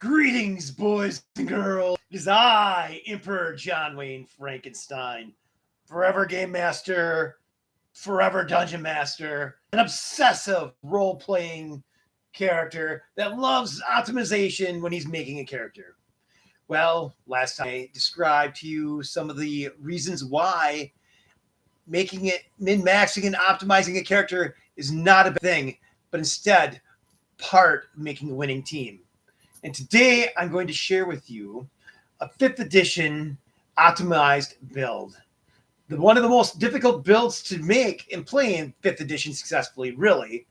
Greetings, boys and girls. It is I, Emperor Jonwayne Frankenstein, forever game master, forever dungeon master, an obsessive role playing character that loves optimization when he's making a character. Well, last time I described to you some of the reasons why making it min maxing and optimizing a character is not a bad thing, but instead part of making a winning team. And today I'm going to share with you a 5th edition optimized build. One of the most difficult builds to make and play in 5th edition successfully, really,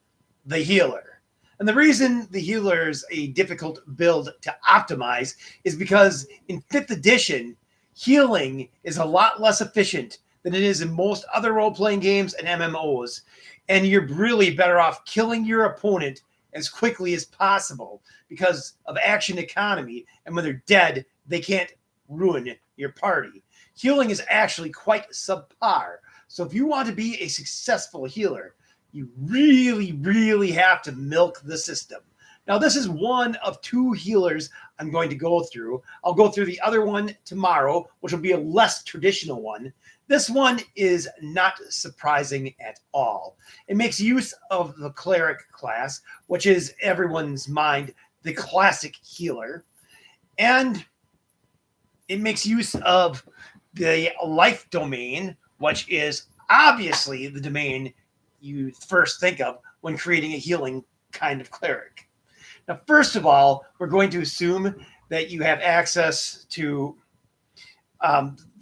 the healer. And the reason the healer is a difficult build to optimize is because in 5th edition, healing is a lot less efficient than it is in most other role-playing games and MMOs. And you're really better off killing your opponent as quickly as possible because of action economy. And when they're dead, they can't ruin your party. Healing is actually quite subpar. So if you want to be a successful healer, you really have to milk the system. Now, this is one of 2 healers I'm going to go through. I'll go through the other one tomorrow, which will be a less traditional one. This one is not surprising at all. It makes use of the cleric class, which is everyone's mind, the classic healer. And it makes use of the life domain, which is obviously the domain you first think of when creating a healing kind of cleric. Now, first of all, we're going to assume that you have access to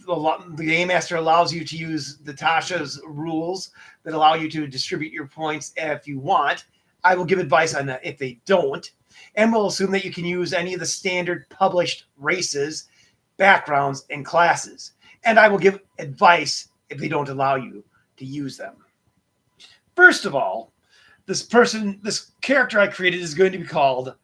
the Game Master allows you to use Natasha's rules that allow you to distribute your points if you want. I will give advice on that if they don't. And we'll assume that you can use any of the standard published races, backgrounds, and classes. And I will give advice if they don't allow you to use them. First of all, this character I created is going to be called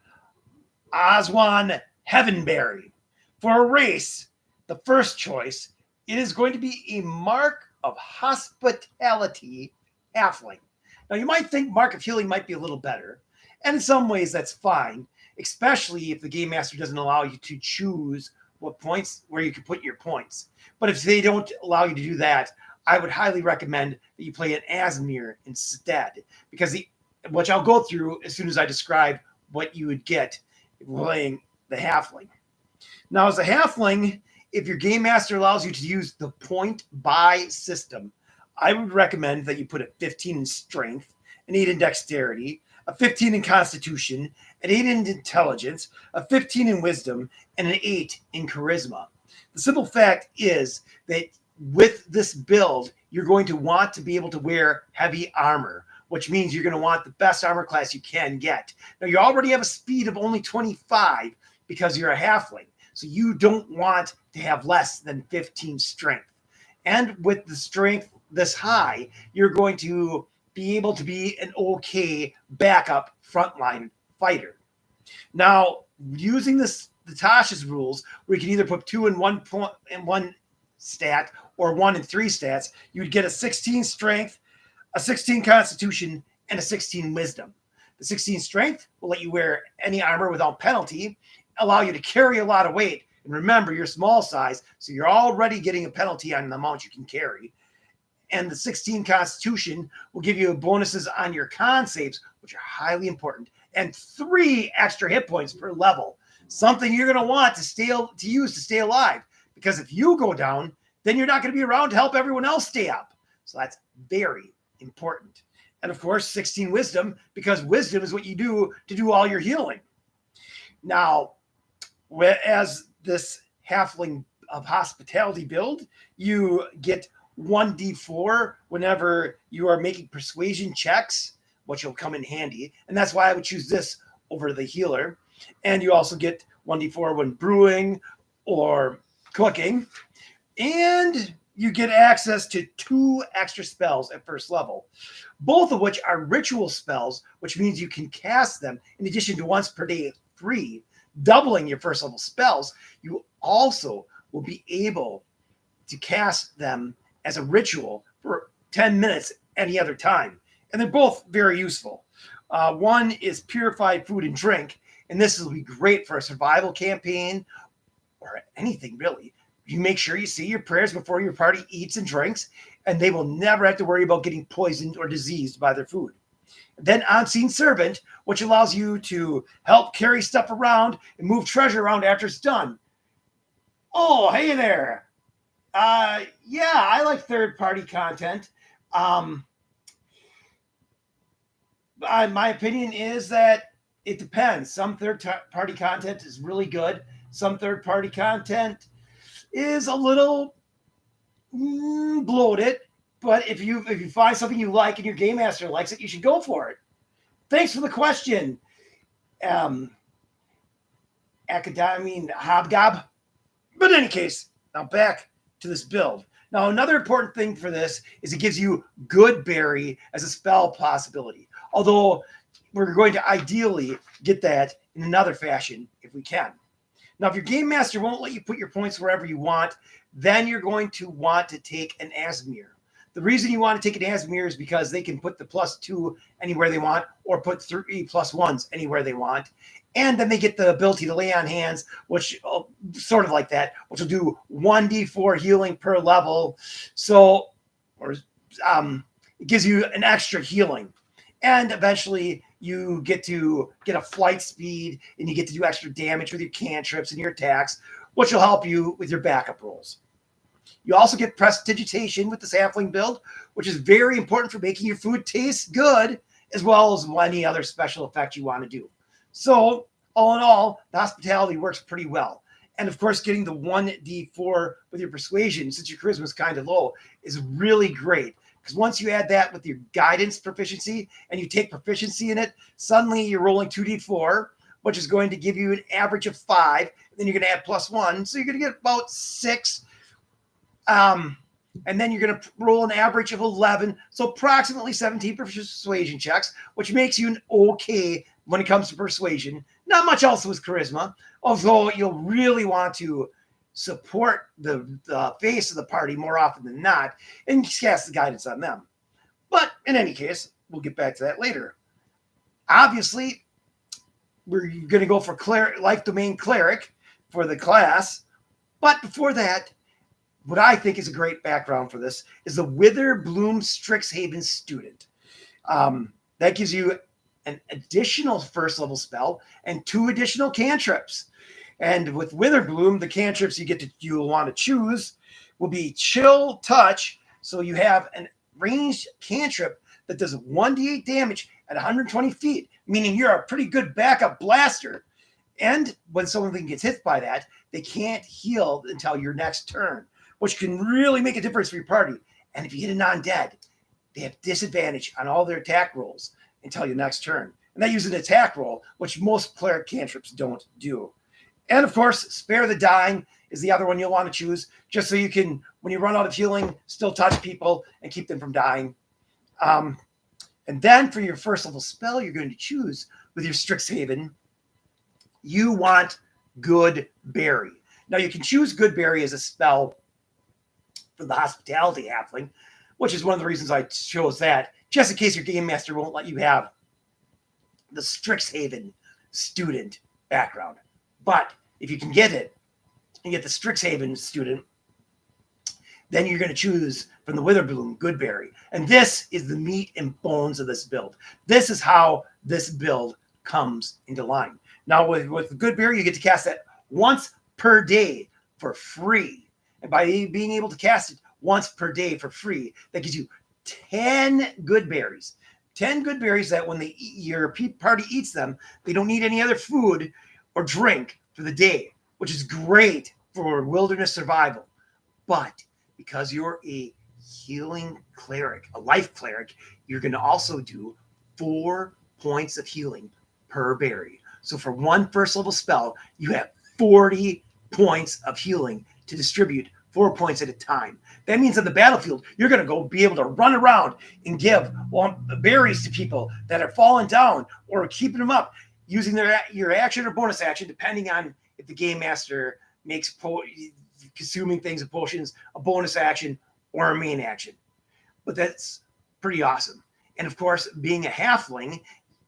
Oswan Heavenberry. For a race, the first choice, it is going to be a Mark of Hospitality halfling. Now, you might think Mark of Healing might be a little better, and in some ways that's fine, especially if the Game Master doesn't allow you to choose where you can put your points. But if they don't allow you to do that, I would highly recommend that you play an Asmir instead, because which I'll go through as soon as I describe what you would get playing the halfling. Now, as a halfling, if your game master allows you to use the point buy system, I would recommend that you put a 15 in strength, an 8 in dexterity, a 15 in constitution, an 8 in intelligence, a 15 in wisdom, and an 8 in charisma. The simple fact is that with this build, you're going to want to be able to wear heavy armor, which means you're going to want the best armor class you can get. Now, you already have a speed of only 25 because you're a halfling. So you don't want to have less than 15 strength. And with the strength this high, you're going to be able to be an okay backup frontline fighter. Now, using Natasha's rules, where you can either put 2 in one stat or 1 in 3 stats, you would get a 16 strength, a 16 constitution, and a 16 wisdom. The 16 strength will let you wear any armor without penalty, allow you to carry a lot of weight. And remember, you're small size, so you're already getting a penalty on the amount you can carry. And the 16 constitution will give you bonuses on your con saves, which are highly important, and 3 extra hit points per level. Something you're going to want to use to stay alive, because if you go down, then you're not going to be around to help everyone else stay up. So that's very important. And of course, 16 wisdom, because wisdom is what you do to do all your healing. Now, as this halfling of hospitality build, you get 1d4 whenever you are making persuasion checks, which will come in handy. And that's why I would choose this over the healer. And you also get 1d4 when brewing or cooking. And you get access to 2 extra spells at first level, both of which are ritual spells, which means you can cast them in addition to once per day free, doubling your first level spells. You also will be able to cast them as a ritual for 10 minutes any other time. And they're both very useful. One is purified food and drink, And this will be great for a survival campaign or anything really. You make sure you say your prayers before your party eats and drinks, and they will never have to worry about getting poisoned or diseased by their food. Then unseen servant, which allows you to help carry stuff around and move treasure around after it's done. Oh, hey there. Yeah, I like third-party content. Um, my opinion is that it depends. Some third-party content is really good. Some third-party content is a little bloated. But if you find something you like and your game master likes it, you should go for it. Thanks for the question, Hobgob. But in any case, now back to this build. Now, another important thing for this is it gives you Good Berry as a spell possibility. Although we're going to ideally get that in another fashion if we can. Now, if your game master won't let you put your points wherever you want, then you're going to want to take an Asmir. The reason you want to take an Asmir is because they can put the +2 anywhere they want or put 3 +1s anywhere they want. And then they get the ability to lay on hands, which sort of like that, which will do 1d4 healing per level. So, it gives you an extra healing. And eventually you get to get a flight speed and you get to do extra damage with your cantrips and your attacks, which will help you with your backup rolls. You also get prestidigitation with the Halfling build, which is very important for making your food taste good, as well as any other special effect you want to do. So, all in all, the hospitality works pretty well. And of course, getting the 1d4 with your persuasion, since your charisma is kind of low, is really great. Because once you add that with your guidance proficiency and you take proficiency in it, suddenly you're rolling 2d4, which is going to give you an average of 5. And then you're going to add +1. So you're going to get about 6. And then you're going to roll an average of 11. So approximately 17 persuasion checks, which makes you an okay when it comes to persuasion. Not much else with charisma, although you'll really want to support the face of the party more often than not and cast the guidance on them. But in any case, we'll get back to that later. Obviously, we're going to go for life domain cleric for the class. But before that, what I think is a great background for this is the Witherbloom Strixhaven student. That gives you an additional first level spell and 2 additional cantrips. And with Witherbloom, the cantrips you'll want to choose will be Chill Touch. So you have a ranged cantrip that does 1d8 damage at 120 feet, meaning you're a pretty good backup blaster. And when someone gets hit by that, they can't heal until your next turn, which can really make a difference for your party. And if you hit a non-dead, they have disadvantage on all their attack rolls until your next turn. And they use an attack roll, which most cleric cantrips don't do. And of course, Spare the Dying is the other one you'll want to choose, just so you can, when you run out of healing, still touch people and keep them from dying. And then for your first level spell, you're going to choose with your Strixhaven, you want Good Berry. Now you can choose Good Berry as a spell for the Hospitality Halfling, which is one of the reasons I chose that, just in case your game master won't let you have the Strixhaven student background. But if you can get it and get the Strixhaven student, then you're going to choose from the Witherbloom Good Berry. And this is the meat and bones of this build. This is how this build comes into line. Now with the Good Berry, you get to cast that once per day for free. And by being able to cast it once per day for free, that gives you 10 good berries. 10 good berries that when your party eats them, they don't need any other food or drink for the day, which is great for wilderness survival. But because you're a healing cleric, a life cleric, you're going to also do 4 points of healing per berry. So for one first level spell, you have 40 points of healing to distribute 4 points at a time. That means on the battlefield, you're going to go be able to run around and give berries to people that are falling down or keeping them up using your action or bonus action, depending on if the game master makes consuming things of potions a bonus action or a main action. But that's pretty awesome. And of course, being a halfling,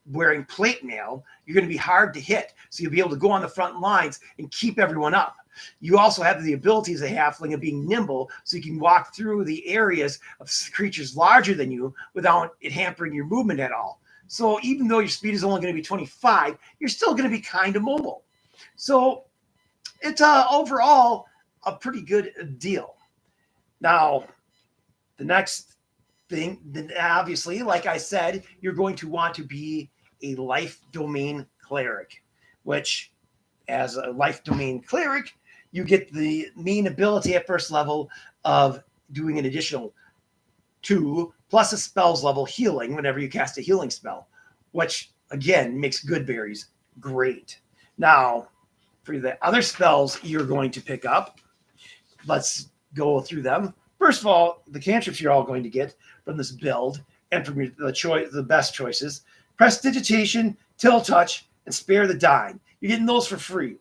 wearing plate mail, you're going to be hard to hit. So you'll be able to go on the front lines and keep everyone up. You also have the ability as a halfling of being nimble, so you can walk through the areas of creatures larger than you without it hampering your movement at all. So even though your speed is only going to be 25, you're still going to be kind of mobile. So it's overall a pretty good deal. Now, the next thing, obviously, like I said, you're going to want to be a life domain cleric, which as a life domain cleric, you get the main ability at first level of doing an additional 2 plus a spells level healing whenever you cast a healing spell, which again makes good berries great. Now, for the other spells you're going to pick up, let's go through them. First of all, the cantrips you're all going to get from this build and from the best choices: Prestidigitation, Till Touch, and Spare the Dying. You're getting those for free.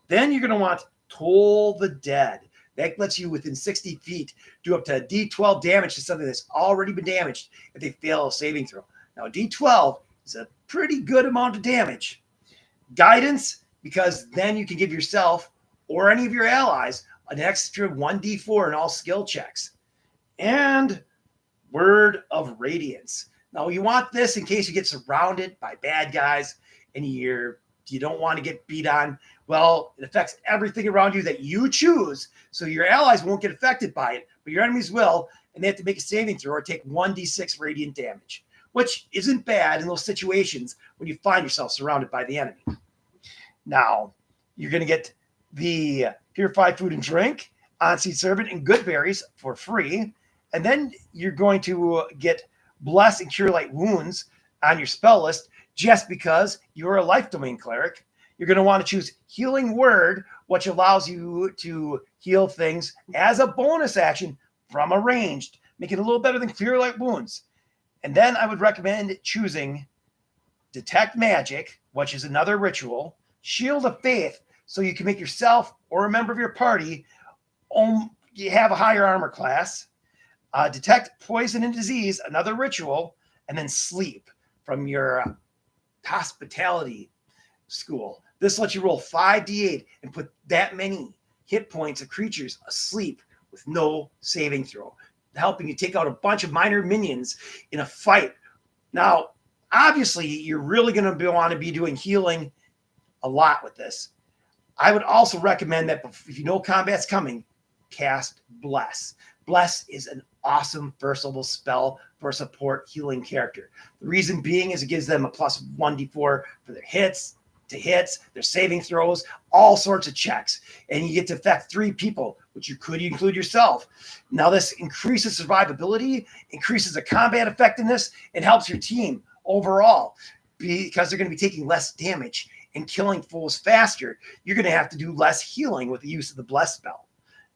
Then you're going to want Toll the Dead. That lets you within 60 feet do up to a D12 damage to something that's already been damaged if they fail a saving throw. Now, D12 is a pretty good amount of damage. Guidance, because then you can give yourself or any of your allies an extra 1d4 in all skill checks. And Word of Radiance. Now, you want this in case you get surrounded by bad guys and you don't want to get beat on. Well, it affects everything around you that you choose, so your allies won't get affected by it, but your enemies will, and they have to make a saving throw or take 1d6 radiant damage, which isn't bad in those situations when you find yourself surrounded by the enemy. Now, you're going to get the Purified Food and Drink, On-Seed Servant, and Good Berries for free, and then you're going to get Bless and Cure Light Wounds on your spell list just because you're a life domain cleric. You're going to want to choose Healing Word, which allows you to heal things as a bonus action from a ranged, make it a little better than Cure Light Wounds. And then I would recommend choosing Detect Magic, which is another ritual, Shield of Faith, so you can make yourself or a member of your party you have a higher armor class, Detect Poison and Disease, another ritual, and then Sleep from your hospitality school. This lets you roll 5d8 and put that many hit points of creatures asleep with no saving throw, helping you take out a bunch of minor minions in a fight. Now, obviously, you're really going to want to be doing healing a lot with this. I would also recommend that if you know combat's coming, cast Bless. Bless is an awesome first level spell for a support healing character. The reason being is it gives them a plus 1d4 for their hits, their saving throws, all sorts of checks. And you get to affect 3 people, which you could include yourself. Now, this increases survivability, increases the combat effectiveness, and helps your team overall because they're going to be taking less damage and killing foes faster. You're going to have to do less healing with the use of the Bless spell.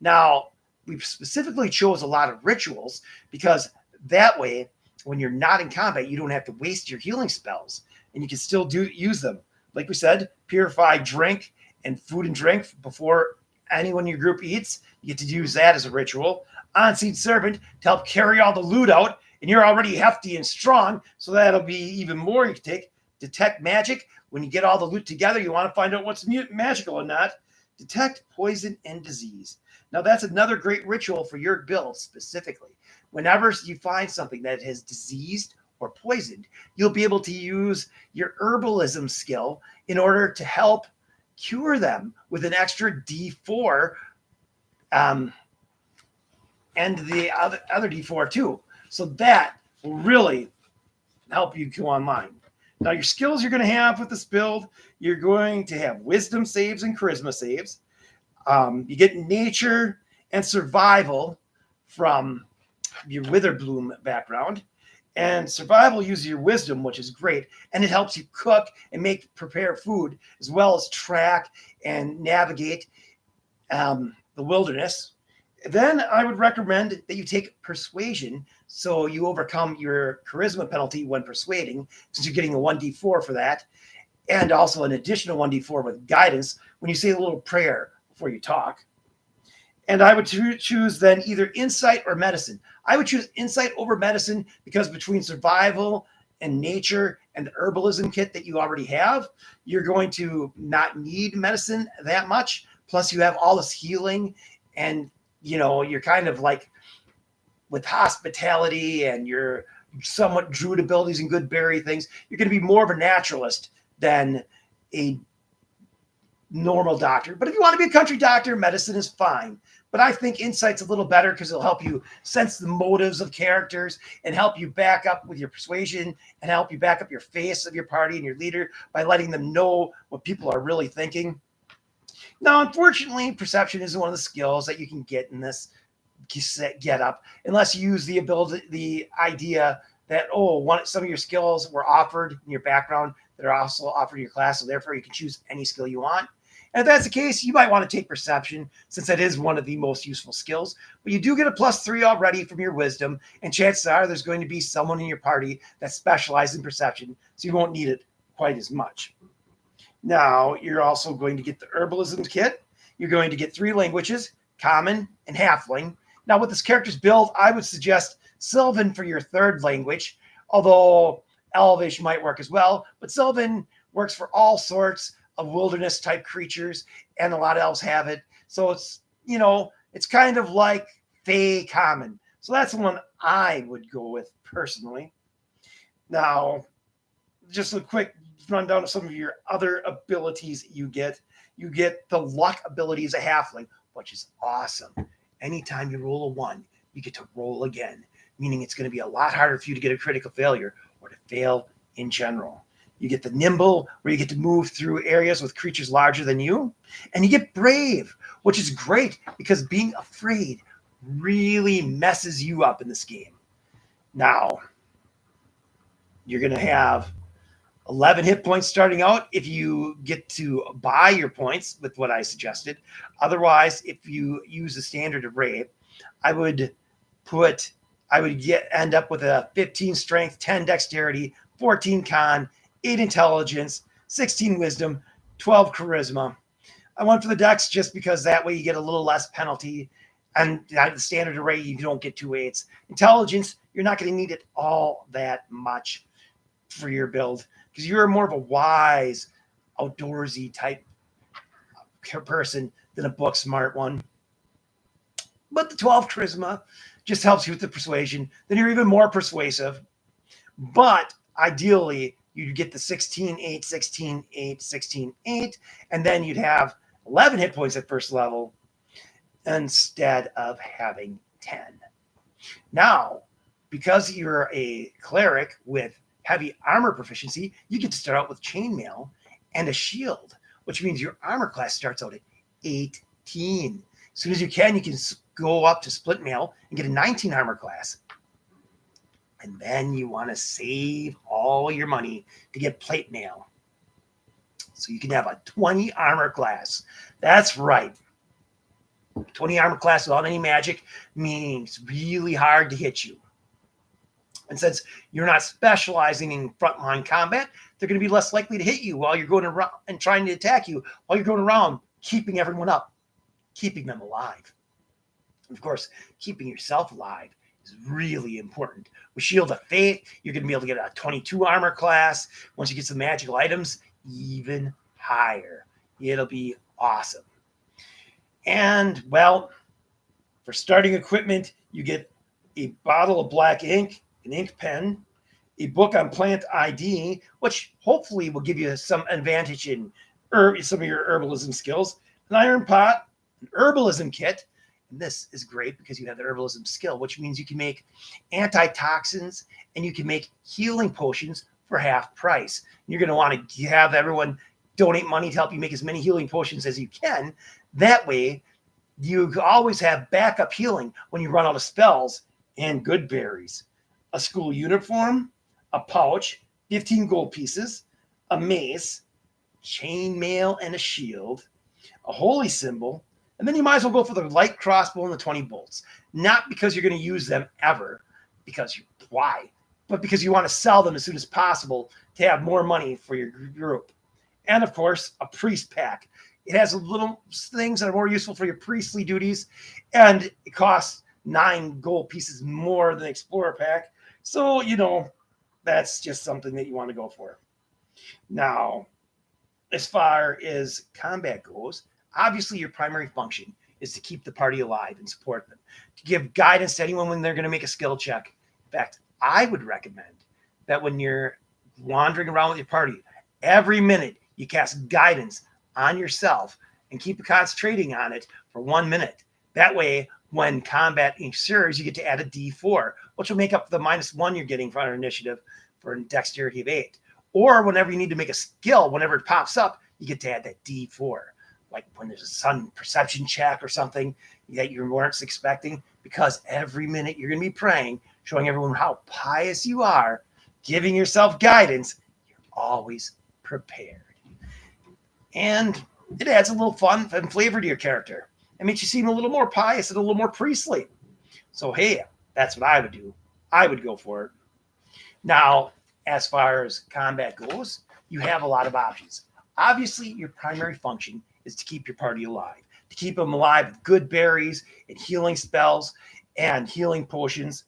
Now, we specifically chose a lot of rituals because that way, when you're not in combat, you don't have to waste your healing spells and you can still use them. Like we said, Purified Drink and Food and Drink before anyone in your group eats. You get to use that as a ritual. On-Seed Servant to help carry all the loot out, and you're already hefty and strong, so that'll be even more you can take. Detect Magic. When you get all the loot together, you want to find out what's magical or not. Detect Poison and Disease. Now, that's another great ritual for your build specifically. Whenever you find something that has diseased or poisoned, you'll be able to use your herbalism skill in order to help cure them with an extra D4 and the other D4 too. So that will really help you go online. Now, your skills you're going to have with this build, you're going to have wisdom saves and charisma saves. You get nature and survival from your Witherbloom background. And survival uses your wisdom, which is great. And it helps you cook and prepare food, as well as track and navigate the wilderness. Then I would recommend that you take persuasion, so you overcome your charisma penalty when persuading, since you're getting a 1d4 for that, and also an additional 1d4 with guidance when you say a little prayer before you talk. And I would choose then either insight or medicine. I would choose insight over medicine because between survival and nature and the herbalism kit that you already have, you're going to not need medicine that much. Plus, you have all this healing, and you're kind of like with hospitality and your somewhat druid abilities and good berry things. You're going to be more of a naturalist than a normal doctor. But if you want to be a country doctor, medicine is fine. But I think insight's a little better because it'll help you sense the motives of characters and help you back up with your persuasion and help you back up your face of your party and your leader by letting them know what people are really thinking. Now, unfortunately, perception isn't one of the skills that you can get in this get up unless you use the idea that some of your skills were offered in your background that are also offered in your class, so therefore you can choose any skill you want. And if that's the case, you might want to take perception, since that is one of the most useful skills. But you do get a +3 already from your wisdom, and chances are there's going to be someone in your party that specializes in perception, so you won't need it quite as much. Now, you're also going to get the herbalism kit. You're going to get 3 languages, Common and Halfling. Now, with this character's build, I would suggest Sylvan for your 3rd language, although Elvish might work as well. But Sylvan works for all sorts of wilderness type creatures, and a lot of elves have it. So it's kind of like Fey Common. So that's the one I would go with personally. Now, just a quick rundown of some of your other abilities you get. You get the luck ability as a halfling, which is awesome. Anytime you roll a 1, you get to roll again, meaning it's going to be a lot harder for you to get a critical failure or to fail in general. You get the nimble, where you get to move through areas with creatures larger than you. And you get brave, which is great because being afraid really messes you up in this game. Now, you're going to have 11 hit points starting out if you get to buy your points with what I suggested. Otherwise, if you use the standard array, I would end up with a 15 strength, 10 dexterity, 14 con, 8 intelligence, 16 wisdom, 12 charisma. I went for the dex just because that way you get a little less penalty. And the standard array, you don't get 2 8s. Intelligence, you're not going to need it all that much for your build because you're more of a wise, outdoorsy type person than a book smart one. But the 12 charisma just helps you with the persuasion. Then you're even more persuasive. But ideally, you'd get the 16, 8, 16, 8, 16, 8, and then you'd have 11 hit points at first level instead of having 10. Now, because you're a cleric with heavy armor proficiency, you get to start out with chainmail and a shield, which means your armor class starts out at 18. As soon as you can go up to split mail and get a 19 armor class. And then you want to save all your money to get plate mail. So you can have a 20 armor class. That's right. 20 armor class without any magic means really hard to hit you. And since you're not specializing in frontline combat, they're going to be less likely to hit you while you're going around and trying to attack you while you're going around, keeping everyone up, keeping them alive. And of course, keeping yourself alive is really important. With Shield of Faith, you're going to be able to get a 22 armor class. Once you get some magical items, even higher. It'll be awesome. And, well, for starting equipment, you get a bottle of black ink, an ink pen, a book on plant ID, which hopefully will give you some advantage in some of your herbalism skills, an iron pot, an herbalism kit, and this is great because you have the herbalism skill, which means you can make antitoxins and you can make healing potions for half price. You're going to want to have everyone donate money to help you make as many healing potions as you can. That way, you always have backup healing when you run out of spells and good berries. A school uniform, a pouch, 15 gold pieces, a mace, chain mail, and a shield, a holy symbol, and then you might as well go for the light crossbow and the 20 bolts. Not because you're going to use them ever, why? But because you want to sell them as soon as possible to have more money for your group. And of course, a priest pack. It has little things that are more useful for your priestly duties, and it costs 9 gold pieces more than the explorer pack. So, that's just something that you want to go for. Now, as far as combat goes, obviously your primary function is to keep the party alive and support them, to give guidance to anyone when they're going to make a skill check. In fact, I would recommend that when you're wandering around with your party, every minute you cast guidance on yourself and keep concentrating on it for 1 minute. That way, when combat ensues, you get to add a D4, which will make up the -1 you're getting for our initiative for a dexterity of 8. Or whenever you need to make a skill, whenever it pops up, you get to add that D4. Like when there's a sudden perception check or something that you weren't expecting, because every minute you're going to be praying, showing everyone how pious you are, giving yourself guidance, you're always prepared. And it adds a little fun and flavor to your character. It makes you seem a little more pious and a little more priestly. So, hey, that's what I would do. I would go for it. Now, as far as combat goes, you have a lot of options. Obviously, your primary function is to keep your party alive, to keep them alive with good berries and healing spells and healing potions.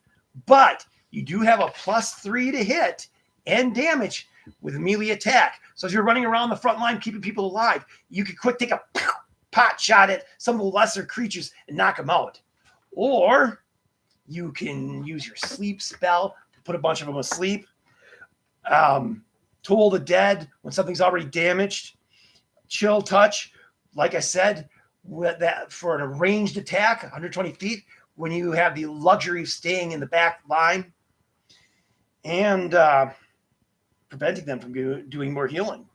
But you do have a +3 to hit and damage with a melee attack. So as you're running around the front line keeping people alive, you could quick take a pot shot at some of the lesser creatures and knock them out. Or you can use your sleep spell to put a bunch of them asleep. Toll the dead when something's already damaged. Chill touch, like I said, with that for an ranged attack, 120 feet, when you have the luxury of staying in the back line and preventing them from doing more healing.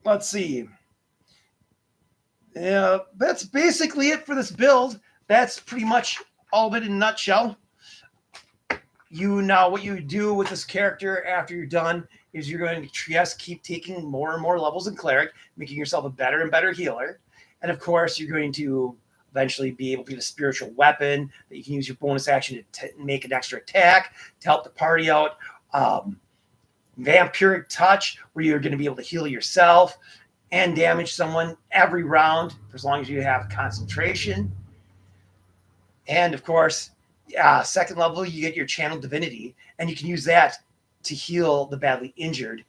Let's see. That's basically it for this build. That's pretty much all of it in a nutshell. What you do with this character after you're done is you're going to just keep taking more and more levels in cleric, making yourself a better and better healer. And of course, you're going to eventually be able to get a spiritual weapon that you can use your bonus action to make an extra attack to help the party out. Vampiric touch, where you're going to be able to heal yourself and damage someone every round for as long as you have concentration. And of course, second level, you get your channel divinity, and you can use that to heal the badly injured.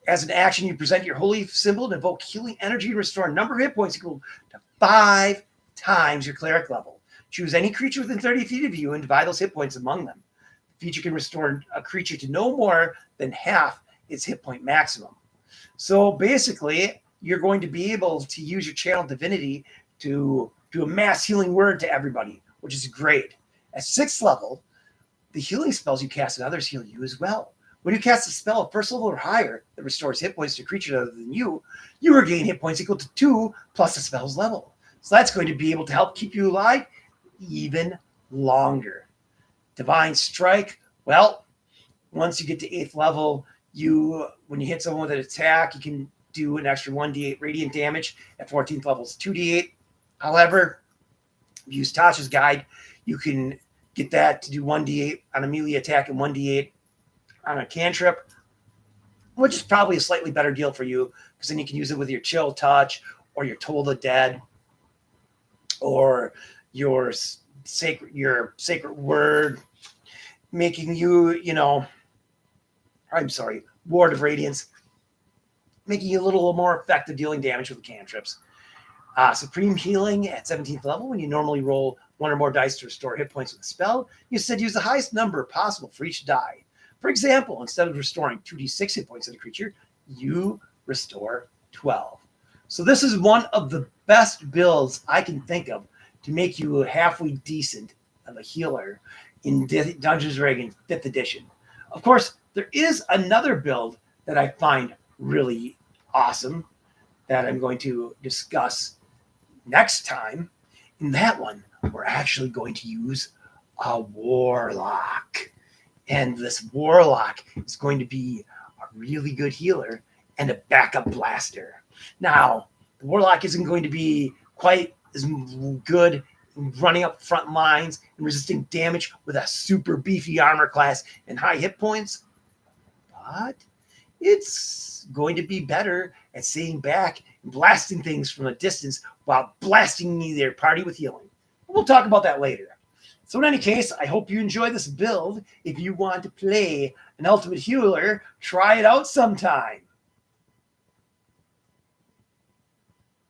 As an action, you present your holy symbol and invoke healing energy to restore a number of hit points equal to 5 times your cleric level. Choose any creature within 30 feet of you and divide those hit points among them. The feature can restore a creature to no more than half its hit point maximum. So basically, you're going to be able to use your channel divinity to do a mass healing word to everybody, which is great. At 6th level, the healing spells you cast and others heal you as well. When you cast a spell at 1st level or higher that restores hit points to a creature other than you regain hit points equal to 2 plus the spell's level. So that's going to be able to help keep you alive even longer. Divine Strike, well, once you get to 8th level, when you hit someone with an attack, you can do an extra 1d8 radiant damage. At 14th level, it's 2d8. However, if you use Tasha's Guide, you can get that to do 1d8 on a melee attack and 1d8 on a cantrip, which is probably a slightly better deal for you, because then you can use it with your Chill Touch or your Toll the Dead or your sacred word, making Ward of Radiance, making you a little more effective dealing damage with the cantrips. Supreme Healing at 17th level, when you normally roll 1 or more dice to restore hit points with a spell, you said use the highest number possible for each die. For example, instead of restoring 2d6 hit points in a creature, you restore 12. So this is one of the best builds I can think of to make you halfway decent of a healer in Dungeons & Dragons 5th edition. Of course, there is another build that I find really awesome that I'm going to discuss next time. In that one, we're actually going to use a warlock. And this warlock is going to be a really good healer and a backup blaster. Now, the warlock isn't going to be quite as good running up front lines and resisting damage with a super beefy armor class and high hit points, but it's going to be better at staying back and blasting things from a distance while blasting their party with healing. We'll talk about that later. So in any case, I hope you enjoy this build. If you want to play an Ultimate Healer, try it out sometime.